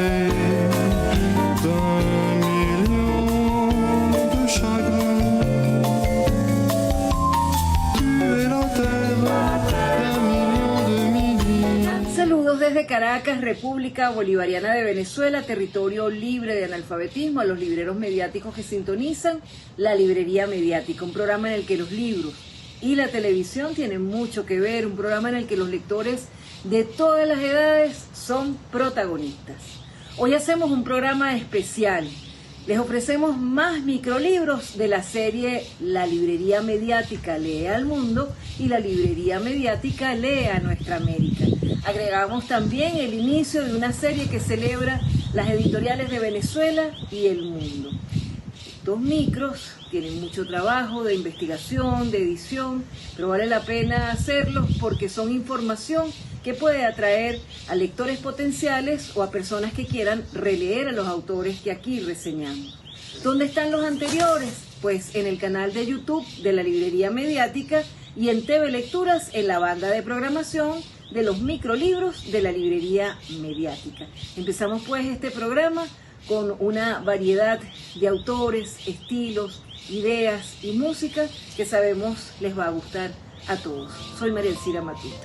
fait d'un million de chagrins. Tu es la terre d'un million de milliers. Saludos desde Caracas, República Bolivariana de Venezuela, territorio libre de analfabetismo, a los libreros mediáticos que sintonizan La Librería Mediática, un programa en el que los libros y la televisión tienen mucho que ver, un programa en el que los lectores de todas las edades son protagonistas. Hoy hacemos un programa especial. Les ofrecemos más microlibros de la serie La Librería Mediática lee al mundo y La Librería Mediática lee a nuestra América. Agregamos también el inicio de una serie que celebra las editoriales de Venezuela y el mundo. Estos micros tienen mucho trabajo de investigación, de edición, pero vale la pena hacerlos porque son información que puede atraer a lectores potenciales o a personas que quieran releer a los autores que aquí reseñamos. ¿Dónde están los anteriores? Pues en el canal de YouTube de La Librería Mediática y en TV Lecturas en la banda de programación de los microlibros de La Librería Mediática. Empezamos pues este programa con una variedad de autores, estilos, ideas y música que sabemos les va a gustar a todos. Soy María Elcira Matute.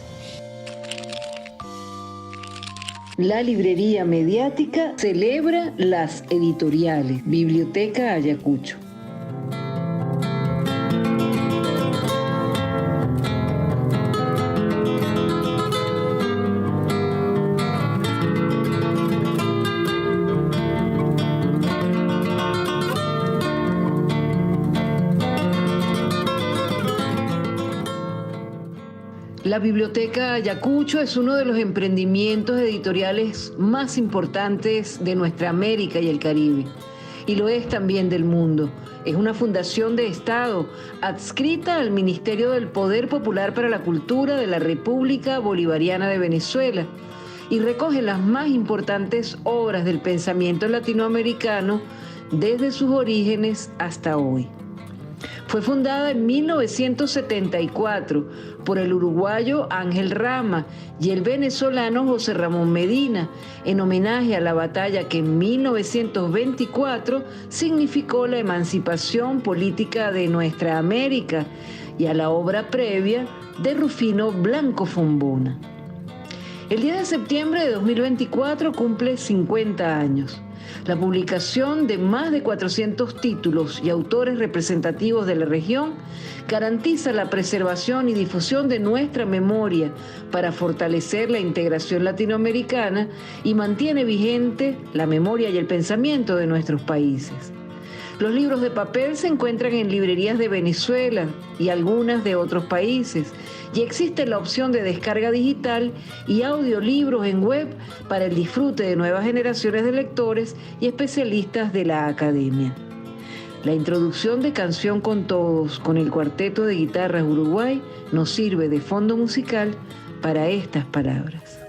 La Librería Mediática celebra las editoriales. Biblioteca Ayacucho. La Biblioteca Ayacucho es uno de los emprendimientos editoriales más importantes de nuestra América y el Caribe, y lo es también del mundo. Es una fundación de Estado adscrita al Ministerio del Poder Popular para la Cultura de la República Bolivariana de Venezuela y recoge las más importantes obras del pensamiento latinoamericano desde sus orígenes hasta hoy. Fue fundada en 1974 por el uruguayo Ángel Rama y el venezolano José Ramón Medina, en homenaje a la batalla que en 1924 significó la emancipación política de nuestra América y a la obra previa de Rufino Blanco Fombona. El 10 de septiembre de 2024 cumple 50 años. La publicación de más de 400 títulos y autores representativos de la región garantiza la preservación y difusión de nuestra memoria para fortalecer la integración latinoamericana y mantiene vigente la memoria y el pensamiento de nuestros países. Los libros de papel se encuentran en librerías de Venezuela y algunas de otros países, y existe la opción de descarga digital y audiolibros en web para el disfrute de nuevas generaciones de lectores y especialistas de la academia. La introducción de Canción con Todos con el Cuarteto de Guitarras Uruguay nos sirve de fondo musical para estas palabras.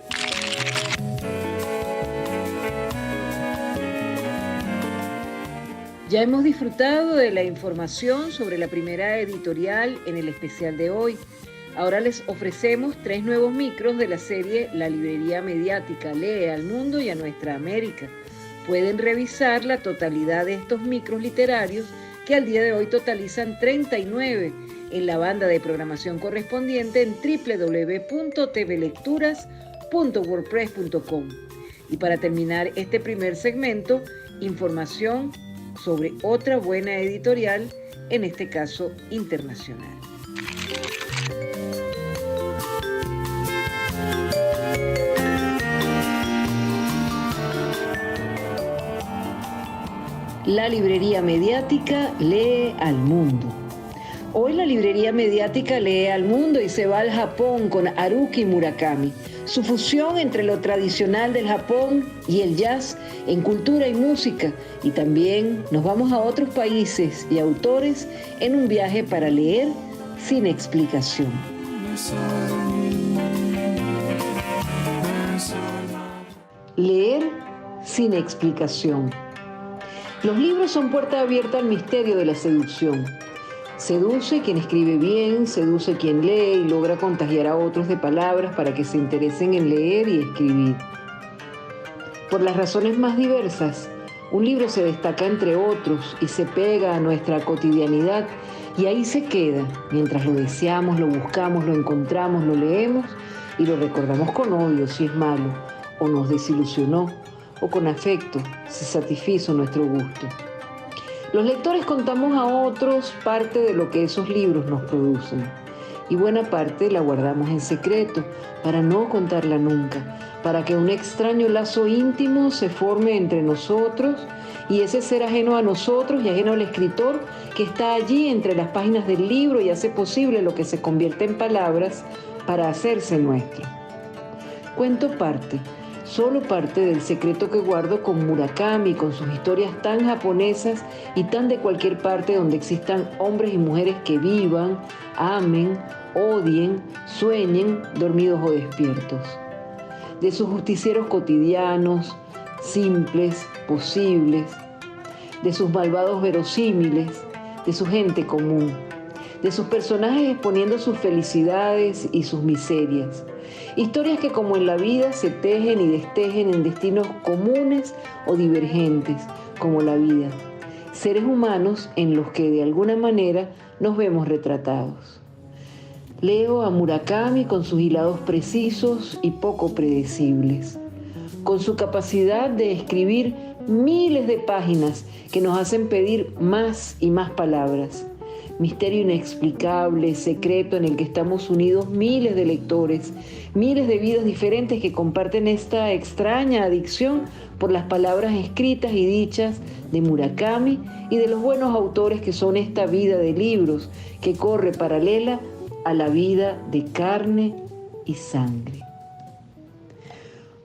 Ya hemos disfrutado de la información sobre la primera editorial en el especial de hoy. Ahora les ofrecemos 3 nuevos micros de la serie La Librería Mediática lee al mundo y a nuestra América. Pueden revisar la totalidad de estos micros literarios que al día de hoy totalizan 39 en la banda de programación correspondiente en www.tvlecturas.wordpress.com. Y para terminar este primer segmento, información sobre otra buena editorial, en este caso internacional. La Librería Mediática lee al mundo. Hoy la Librería Mediática lee al mundo y se va al Japón con Haruki Murakami. Su fusión entre lo tradicional del Japón y el jazz en cultura y música. Y también nos vamos a otros países y autores en un viaje para leer sin explicación. Leer sin explicación. Los libros son puerta abierta al misterio de la seducción. Seduce quien escribe bien, seduce quien lee y logra contagiar a otros de palabras para que se interesen en leer y escribir. Por las razones más diversas, un libro se destaca entre otros y se pega a nuestra cotidianidad y ahí se queda, mientras lo deseamos, lo buscamos, lo encontramos, lo leemos y lo recordamos con odio si es malo, o nos desilusionó, o con afecto si satisfizo nuestro gusto. Los lectores contamos a otros parte de lo que esos libros nos producen y buena parte la guardamos en secreto para no contarla nunca, para que un extraño lazo íntimo se forme entre nosotros y ese ser ajeno a nosotros y ajeno al escritor que está allí entre las páginas del libro y hace posible lo que se convierte en palabras para hacerse nuestro. Cuento parte, solo parte del secreto que guardo con Murakami, con sus historias tan japonesas y tan de cualquier parte donde existan hombres y mujeres que vivan, amen, odien, sueñen, dormidos o despiertos. De sus justicieros cotidianos, simples, posibles, de sus malvados verosímiles, de su gente común, de sus personajes exponiendo sus felicidades y sus miserias. Historias que como en la vida se tejen y destejen en destinos comunes o divergentes, como la vida. Seres humanos en los que de alguna manera nos vemos retratados. Leo a Murakami con sus hilados precisos y poco predecibles, con su capacidad de escribir miles de páginas que nos hacen pedir más y más palabras. Misterio inexplicable, secreto en el que estamos unidos miles de lectores, miles de vidas diferentes que comparten esta extraña adicción por las palabras escritas y dichas de Murakami y de los buenos autores que son esta vida de libros que corre paralela a la vida de carne y sangre.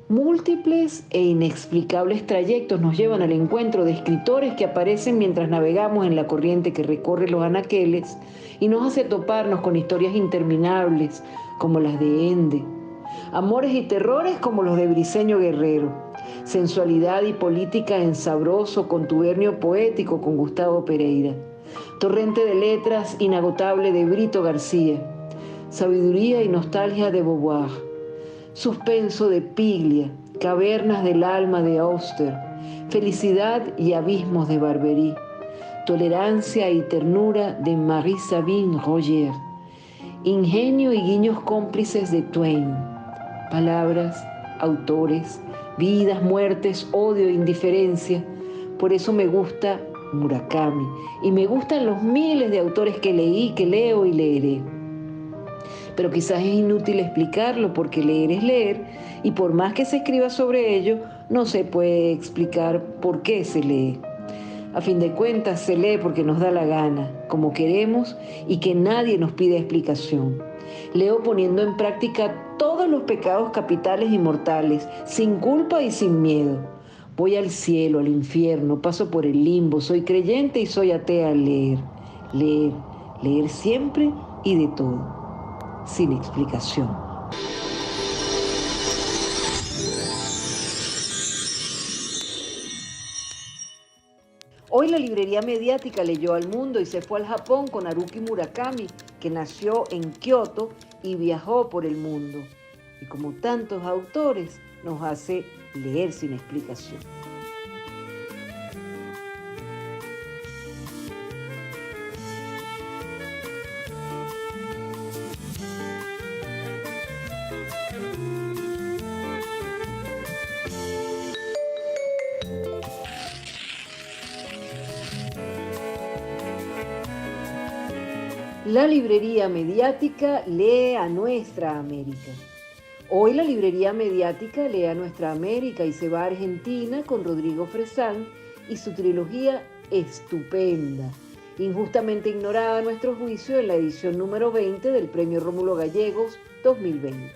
Múltiples e inexplicables trayectos nos llevan al encuentro de escritores que aparecen mientras navegamos en la corriente que recorre los anaqueles y nos hace toparnos con historias interminables como las de Ende, amores y terrores como los de Briceño Guerrero, sensualidad y política en sabroso contubernio poético con Gustavo Pereira, torrente de letras inagotable de Brito García, sabiduría y nostalgia de Beauvoir, suspenso de Piglia, cavernas del alma de Auster, felicidad y abismos de Barbery, tolerancia y ternura de Marie-Sabine Roger, ingenio y guiños cómplices de Twain, palabras, autores, vidas, muertes, odio e indiferencia. Por eso me gusta Murakami y me gustan los miles de autores que leí, que leo y leeré. Pero quizás es inútil explicarlo porque leer es leer y por más que se escriba sobre ello, no se puede explicar por qué se lee. A fin de cuentas, se lee porque nos da la gana, como queremos y que nadie nos pide explicación. Leo poniendo en práctica todos los pecados capitales y mortales, sin culpa y sin miedo. Voy al cielo, al infierno, paso por el limbo, soy creyente y soy atea al leer. Leer, leer siempre y de todo. Sin explicación. Hoy la librería mediática leyó al mundo y se fue al Japón con Haruki Murakami, que nació en Kioto y viajó por el mundo. Y como tantos autores, nos hace leer sin explicación. La librería mediática lee a nuestra América. Hoy la librería mediática lee a nuestra América y se va a Argentina con Rodrigo Fresán y su trilogía estupenda, injustamente ignorada a nuestro juicio en la edición número 20 del Premio Rómulo Gallegos 2020.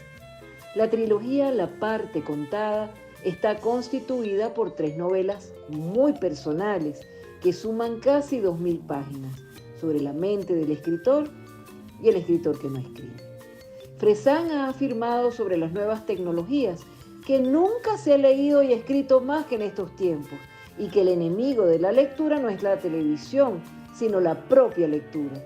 La trilogía La Parte Contada está constituida por 3 novelas muy personales que suman casi 2000 páginas sobre la mente del escritor y el escritor que no escribe. Fresán ha afirmado sobre las nuevas tecnologías que nunca se ha leído y escrito más que en estos tiempos y que el enemigo de la lectura no es la televisión, sino la propia lectura.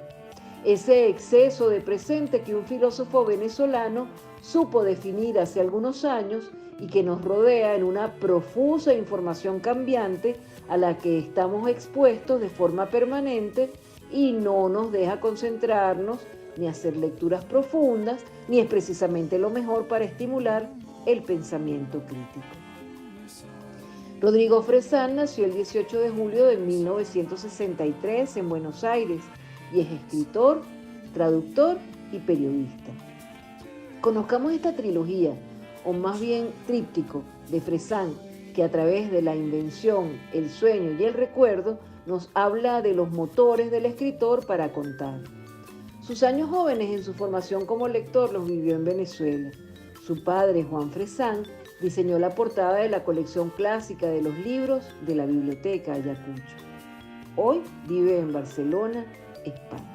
Ese exceso de presente que un filósofo venezolano supo definir hace algunos años y que nos rodea en una profusa información cambiante a la que estamos expuestos de forma permanente y no nos deja concentrarnos ni hacer lecturas profundas, ni es precisamente lo mejor para estimular el pensamiento crítico. Rodrigo Fresán nació el 18 de julio de 1963 en Buenos Aires y es escritor, traductor y periodista. Conozcamos esta trilogía, o más bien tríptico, de Fresán, que a través de la invención, el sueño y el recuerdo nos habla de los motores del escritor para contar. Sus años jóvenes en su formación como lector los vivió en Venezuela. Su padre, Juan Fresán, diseñó la portada de la colección clásica de los libros de la Biblioteca Ayacucho. Hoy vive en Barcelona, España.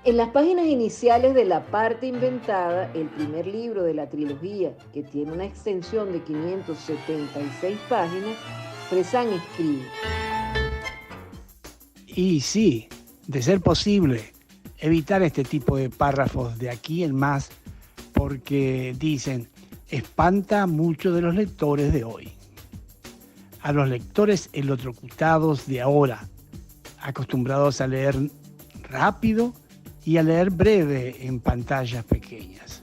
En las páginas iniciales de La parte inventada, el primer libro de la trilogía, que tiene una extensión de 576 páginas, Fresán escribe: Y sí, de ser posible, evitar este tipo de párrafos de aquí en más, porque dicen, espanta a muchos de los lectores de hoy. A los lectores electrocutados de ahora, acostumbrados a leer rápido y a leer breve en pantallas pequeñas.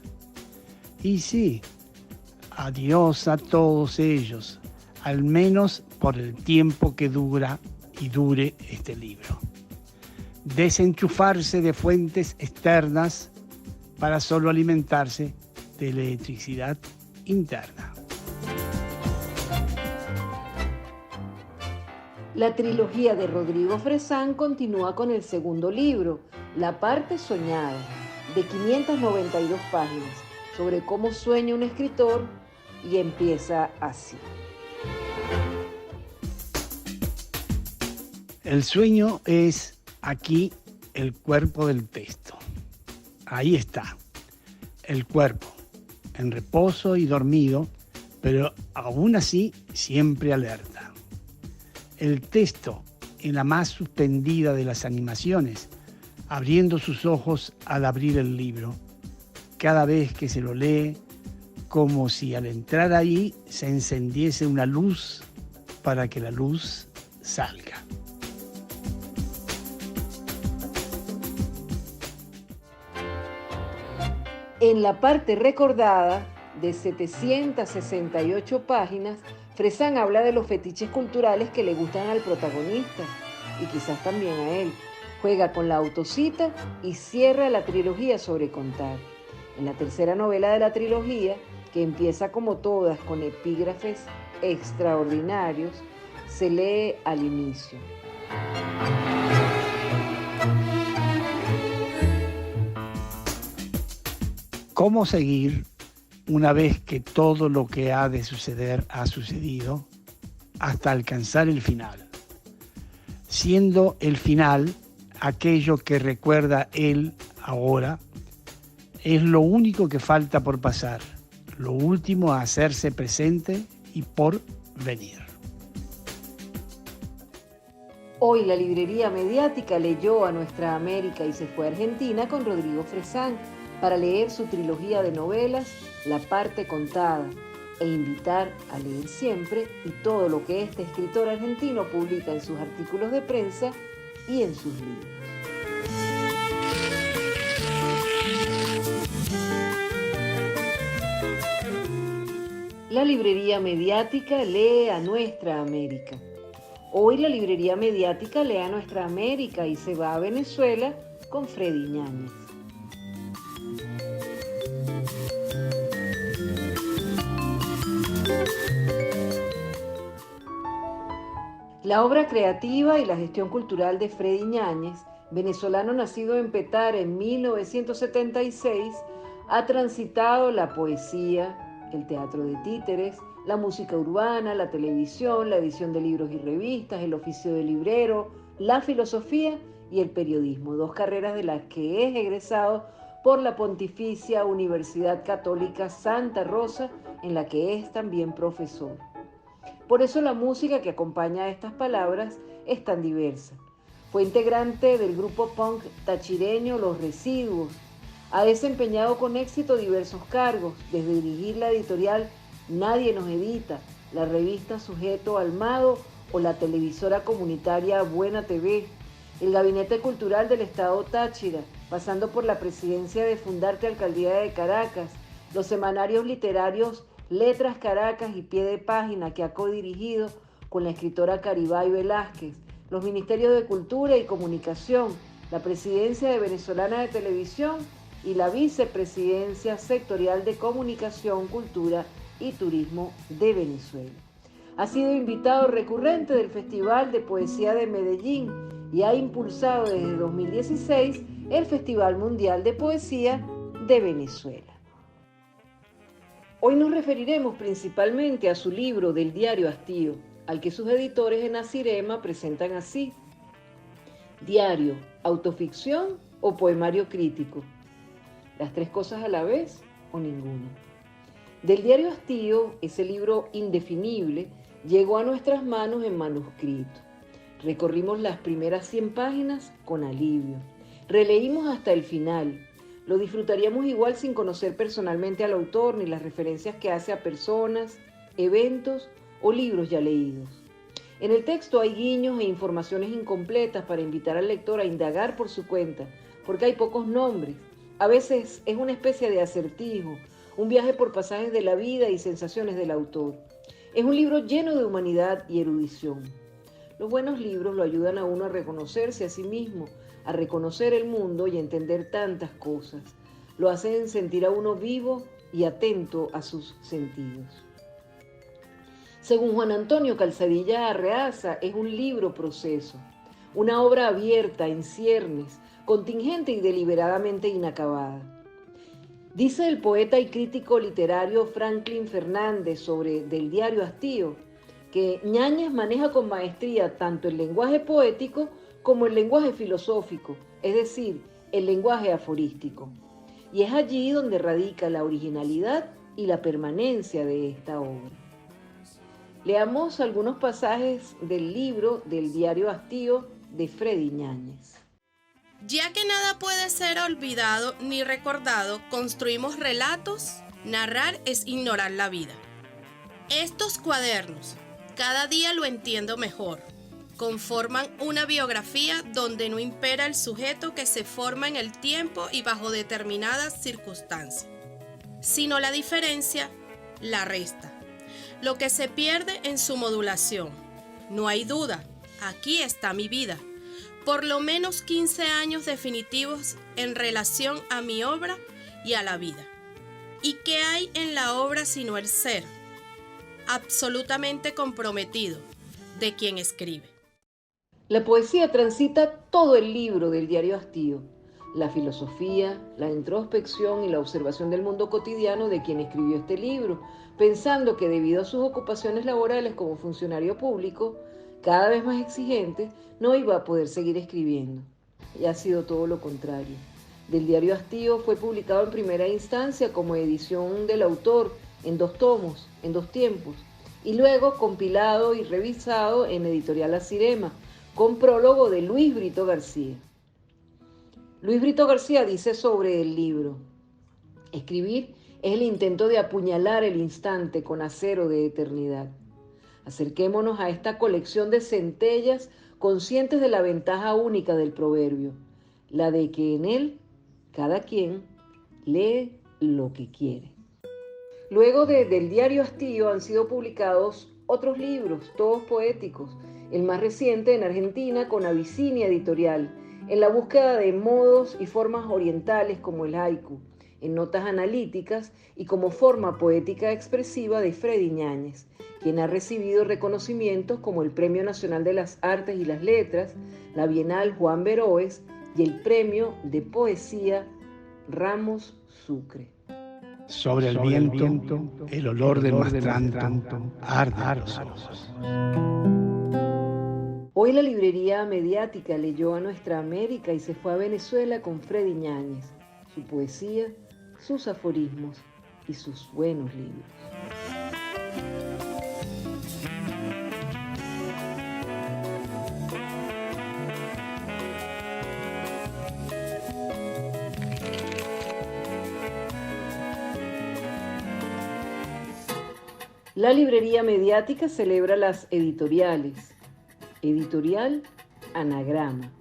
Y sí, adiós a todos ellos, al menos por el tiempo que dure este libro. Desenchufarse de fuentes externas para solo alimentarse de electricidad interna. La trilogía de Rodrigo Fresán continúa con el segundo libro, La parte soñada, de 592 páginas, sobre cómo sueña un escritor, y empieza así. El sueño es aquí el cuerpo del texto. Ahí está, el cuerpo, en reposo y dormido, pero aún así siempre alerta. El texto, en la más suspendida de las animaciones, abriendo sus ojos al abrir el libro, cada vez que se lo lee, como si al entrar ahí se encendiese una luz para que la luz salga. En la parte recordada, de 768 páginas, Fresán habla de los fetiches culturales que le gustan al protagonista, y quizás también a él. Juega con la autocita y cierra la trilogía sobre contar. En la tercera novela de la trilogía, que empieza como todas con epígrafes extraordinarios, se lee al inicio: ¿Cómo seguir una vez que todo lo que ha de suceder ha sucedido hasta alcanzar el final? Siendo el final aquello que recuerda él ahora, es lo único que falta por pasar, lo último a hacerse presente y por venir. Hoy la librería mediática leyó a Nuestra América y se fue a Argentina con Rodrigo Fresán para leer su trilogía de novelas, La parte contada, e invitar a leer siempre y todo lo que este escritor argentino publica en sus artículos de prensa y en sus libros. La librería mediática lee a Nuestra América. Hoy la librería mediática lee a Nuestra América y se va a Venezuela con Freddy Ñáñez. La obra creativa y la gestión cultural de Freddy Ñáñez, venezolano nacido en Petare en 1976, ha transitado la poesía, el teatro de títeres, la música urbana, la televisión, la edición de libros y revistas, el oficio de librero, la filosofía y el periodismo, dos carreras de las que es egresado por la Pontificia Universidad Católica Santa Rosa, en la que es también profesor. Por eso la música que acompaña a estas palabras es tan diversa. Fue integrante del grupo punk tachireño Los Residuos. Ha desempeñado con éxito diversos cargos, desde dirigir la editorial Nadie nos edita, la revista Sujeto Almado o la televisora comunitaria Buena TV, el Gabinete Cultural del Estado Táchira, pasando por la presidencia de Fundarte Alcaldía de Caracas, los semanarios literarios Letras Caracas y Pie de Página, que ha codirigido con la escritora Caribay Velázquez, los Ministerios de Cultura y Comunicación, la Presidencia de Venezolana de Televisión y la Vicepresidencia Sectorial de Comunicación, Cultura y Turismo de Venezuela. Ha sido invitado recurrente del Festival de Poesía de Medellín y ha impulsado desde 2016 el Festival Mundial de Poesía de Venezuela. Hoy nos referiremos principalmente a su libro Del Diario Hastío, al que sus editores en Asirema presentan así: diario, autoficción o poemario crítico, las tres cosas a la vez o ninguna. Del Diario Hastío, ese libro indefinible, llegó a nuestras manos en manuscrito. Recorrimos las primeras 100 páginas con alivio. Releímos hasta el final. Lo disfrutaríamos igual sin conocer personalmente al autor ni las referencias que hace a personas, eventos o libros ya leídos. En el texto hay guiños e informaciones incompletas para invitar al lector a indagar por su cuenta, porque hay pocos nombres. A veces es una especie de acertijo, un viaje por pasajes de la vida y sensaciones del autor. Es un libro lleno de humanidad y erudición. Los buenos libros lo ayudan a uno a reconocerse a sí mismo, a reconocer el mundo y a entender tantas cosas. Lo hacen sentir a uno vivo y atento a sus sentidos. Según Juan Antonio Calzadilla Arreaza, es un libro proceso, una obra abierta, en ciernes, contingente y deliberadamente inacabada. Dice el poeta y crítico literario Franklin Fernández sobre Del Diario Hastío, que Ñáñez maneja con maestría tanto el lenguaje poético como el lenguaje filosófico, es decir, el lenguaje aforístico. Y es allí donde radica la originalidad y la permanencia de esta obra. Leamos algunos pasajes del libro Del Diario Hastío de Freddy Ñáñez. Ya que nada puede ser olvidado ni recordado, construimos relatos. Narrar es ignorar la vida. Estos cuadernos, cada día lo entiendo mejor, conforman una biografía donde no impera el sujeto que se forma en el tiempo y bajo determinadas circunstancias, sino la diferencia, la resta, lo que se pierde en su modulación. No hay duda, aquí está mi vida. Por lo menos 15 años definitivos en relación a mi obra y a la vida. ¿Y qué hay en la obra sino el ser, absolutamente comprometido, de quien escribe? La poesía transita todo el libro del Diario Hastío, la filosofía, la introspección y la observación del mundo cotidiano de quien escribió este libro, pensando que debido a sus ocupaciones laborales como funcionario público, cada vez más exigente, no iba a poder seguir escribiendo. Y ha sido todo lo contrario. Del Diario Hastío fue publicado en primera instancia como edición del autor en 2 tomos, en 2 tiempos, y luego compilado y revisado en Editorial Asirema, con prólogo de Luis Brito García. Luis Brito García dice sobre el libro: escribir es el intento de apuñalar el instante con acero de eternidad. Acerquémonos a esta colección de centellas conscientes de la ventaja única del proverbio, la de que en él cada quien lee lo que quiere. Luego del Diario Hastío han sido publicados otros libros, todos poéticos, el más reciente en Argentina con Abisinia Editorial, en la búsqueda de modos y formas orientales como el haiku, en notas analíticas y como forma poética expresiva de Freddy Ñáñez, quien ha recibido reconocimientos como el Premio Nacional de las Artes y las Letras, la Bienal Juan Veroes y el Premio de Poesía Ramos Sucre. Sobre el viento, el olor del mastranto arde los ojos. Hoy la librería mediática leyó a Nuestra América y se fue a Venezuela con Freddy Ñáñez, su poesía, sus aforismos y sus buenos libros. La librería mediática celebra las editoriales. Editorial Anagrama.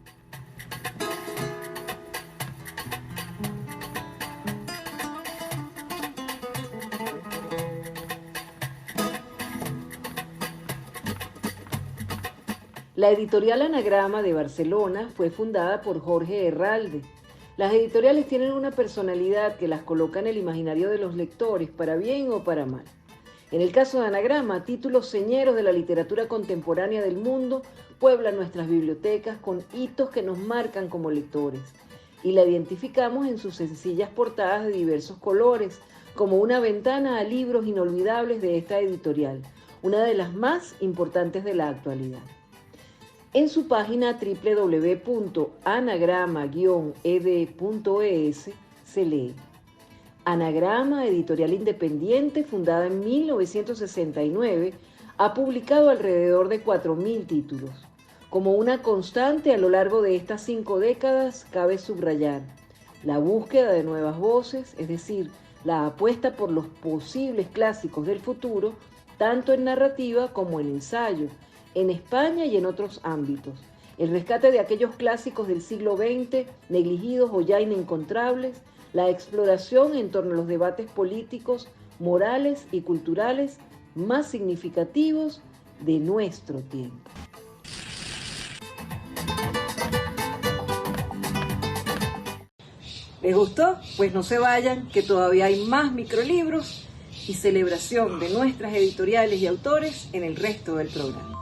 La editorial Anagrama de Barcelona fue fundada por Jorge Herralde. Las editoriales tienen una personalidad que las coloca en el imaginario de los lectores, para bien o para mal. En el caso de Anagrama, títulos señeros de la literatura contemporánea del mundo pueblan nuestras bibliotecas con hitos que nos marcan como lectores, y la identificamos en sus sencillas portadas de diversos colores, como una ventana a libros inolvidables de esta editorial, una de las más importantes de la actualidad. En su página www.anagrama-ed.es se lee: Anagrama, editorial independiente fundada en 1969, ha publicado alrededor de 4.000 títulos. Como una constante a lo largo de estas 5 décadas, cabe subrayar la búsqueda de nuevas voces, es decir, la apuesta por los posibles clásicos del futuro, tanto en narrativa como en ensayo, en España y en otros ámbitos. El rescate de aquellos clásicos del siglo XX, negligidos o ya inencontrables, la exploración en torno a los debates políticos, morales y culturales más significativos de nuestro tiempo. ¿Les gustó? Pues no se vayan, que todavía hay más microlibros y celebración de nuestras editoriales y autores en el resto del programa.